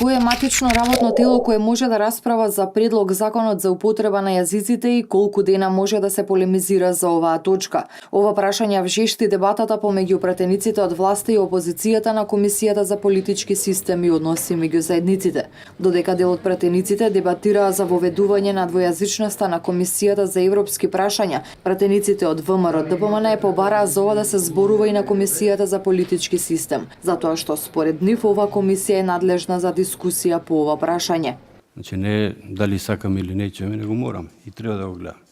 Кој е матично работно тело кое може да расправа за предлог законот за употреба на јазиците и колку дена може да се полемизира за оваа точка? Ова прашање вжешти дебатата помеѓу пратениците од власта и опозицијата на Комисијата за политички систем и односи меѓу заедниците. Додека дел од пратениците дебатираа за воведување на двојазичноста на Комисијата за европски прашања, пратениците од ВМРО ДПМН побараа за ова да се зборува и на Комисијата за политички систем, затоа што според нив ова комисија е надлежна за дискусија по ова прашање. Значи не дали сакаме или нечеме, него мораме и треба да го гледаме.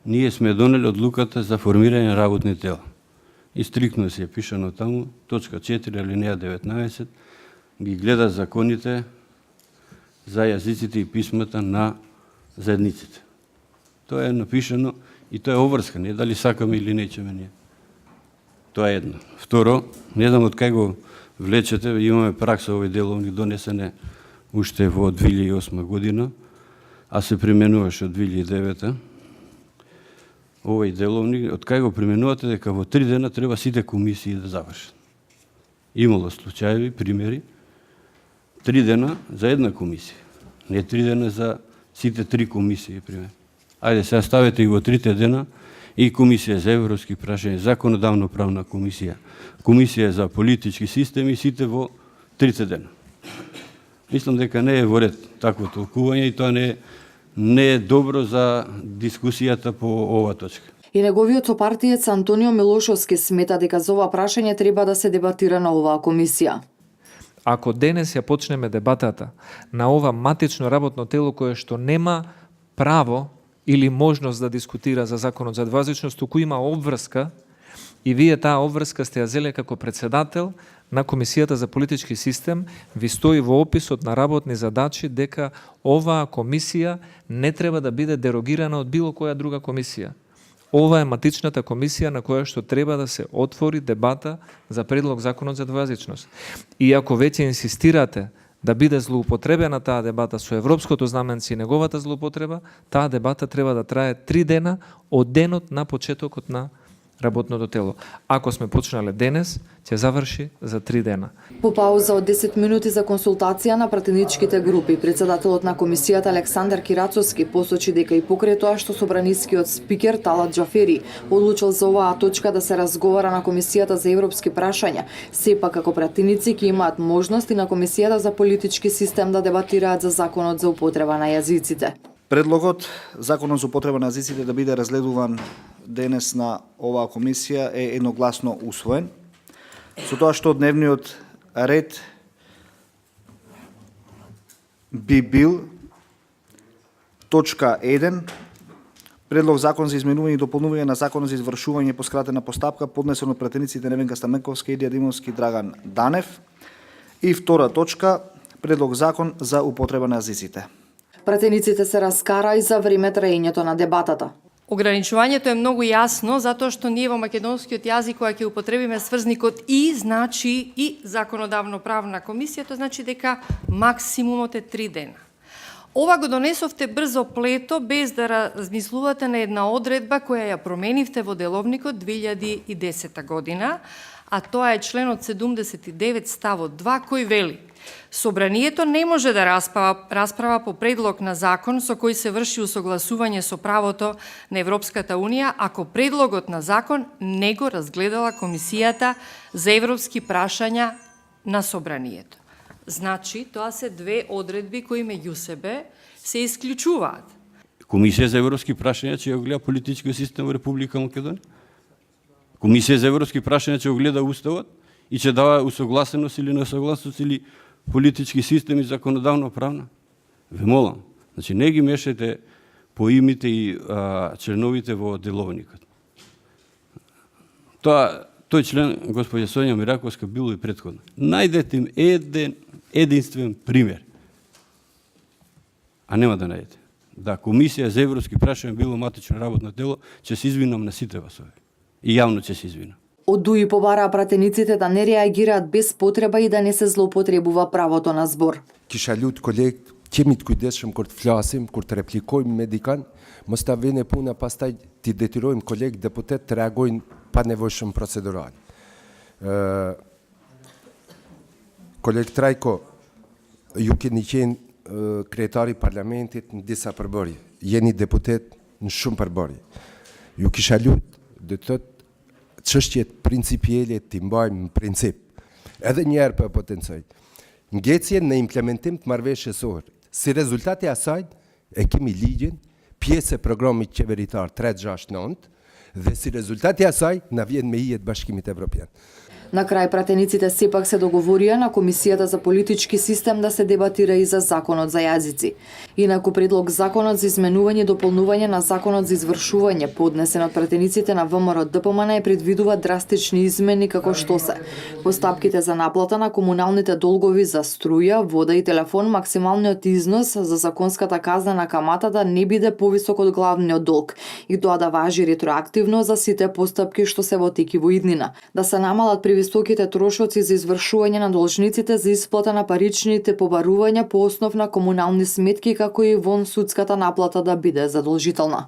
Ние сме донели одлуката за формирање на работни тела. И стриктно се е пишано таму, точка 4, алинеја 19, ги гледа законите за јазиците и писмата на заедниците. Тоа е напишано и тоа е обврска, не дали сакаме или нечеме ние. Тоа е едно. Второ, не знам од кај го влечете, имаме пракса овој деловник донесене уште во 2008 година, а се применуваше од 2009. Овој деловник, од кај го применувате дека во 3 дена треба сите комисии да завршат. Имало случаеви, примери, 3 дена за една комисија, не 3 дена за сите 3 комисии, пример. Ајде, сега ставете и во 3 дена и Комисија за европски прашања, законодавно правна комисија, Комисија за политички системи, сите во 30 дена. Мислам дека не е во ред такво толкување и тоа не е добро за дискусијата по оваа точка. И неговиот сопартиец Антонио Милошовски смета дека за ова прашање треба да се дебатира на оваа комисија. Ако денес ја почнеме дебатата на ова матично работно тело кое што нема право или можност да дискутира за законот за двојазичност, туку има обврска и вие таа обврска сте ја зеле како председател на Комисијата за политички систем, ви стои во описот на работни задачи дека оваа комисија не треба да биде дерогирана од било која друга комисија. Ова е матичната комисија на која што треба да се отвори дебата за предлог законот за двојазичност. И ако веќе инсистирате да биде злоупотребена таа дебата со европското знаменце и неговата злоупотреба, таа дебата треба да трае 3 дена од денот на почетокот на работното тело. Ако сме почнале денес, ќе заврши за 3 дена. По пауза од 10 минути за консултација на пратеничките групи, председателот на комисијата Александар Кирацовски посочи дека и покрај тоа што собранискиот спикер Талат Џафери одлучил за оваа точка да се разговара на Комисијата за европски прашања, сепак како пратеници ќе имаат можност и на Комисијата за политички систем да дебатираат за законот за употреба на јазиците. Предлогот законот за употреба на јазиците да биде разгледуван денес на оваа комисија е едногласно усвоен, со тоа што дневниот ред би бил точка 1, предлог закон за изменување и дополнување на законот за извршување по скратена постапка, поднесен од пратениците Невенка Стаменковска, Илија Димовски, Драган Данев, и втора точка, предлог закон за употреба на јазиците. Пратениците се раскара и за време траењето на дебатата. Ограничувањето е многу јасно, затоа што ние во македонскиот јазик кога ќе употребиме сврзникот и, значи и законодавно правна комисија, тоа значи дека максимумот е 3 дена. Ова го донесовте брзо плето, без да размислувате на една одредба која ја променивте во деловникот 2010 година, а тоа е членот 79 ставот 2 кој вели: Собранието не може да расправа по предлог на закон со кој се врши усогласување со правото на Европската Унија, ако предлогот на закон не го разгледала Комисијата за европски прашања на Собранието. Значи, тоа се две одредби кои меѓу себе се исклучуваат. Комисија за европски прашања ќе го гледа политичкиот систем во Република Македонија. Комисија за европски прашања ќе го гледа уставот и ќе дава усогласеност или несогласност или политички систем и законодавно правна. Ве молам, значи не ги мешате по имите и членовите во деловникот. Тој член, господја Сонја Мираковска, било и претходно. Најдете им единствен пример. А нема да најдете. Да, Комисија за европски прашања било матично работно тело, ќе се извинам на сите вас овде. И јавно ќе се извинам. Од ДУИ побараа пратениците да не реагираат без потреба и да не се злоупотребува правото на збор. Kisha lut koleg, qemi të kujdesshëm kur të flasim, kur të replikojmë me dikan, mos ta vjen e puna pastaj t'i detyrojmë koleg deputet të reagojnë pa nevojshëm procedural. Koleg Trajko, ju keni qenë kretari parlamentit në disa përbërje, jeni deputet në shumë përbërje. Ju kisha lutë, dhe të thotë, çështjet principielle t'i mbajmë në princip. Edhe njerë për potencoj. Ngecje në implementim të marrëveshjes së Ohrit. Si rezultati asaj, e kemi ligjin, pjesë e programit qeveritar 369, dhe si rezultati asaj, na vjen me hijet Bashkimit Evropian. На крај пратениците сепак се договорија на Комисијата за политички систем да се дебатира и за законот за јазици. Инаку предлог законот за изменување и дополнување на законот за извршување поднесен од пратениците на ВМРО ДПМН предвидува драстични измени како што се постапките за наплата на комуналните долгови за струја, вода и телефон, максималниот износ за законската казна на камата да не биде повисок од главниот долг и тоа да важи ретроактивно за сите постапки што се во теки во иднина, да се намалат високите трошоци за извршување на должниците за исплата на паричните побарувања по основ на комунални сметки, како и вонсудската наплата да биде задолжителна.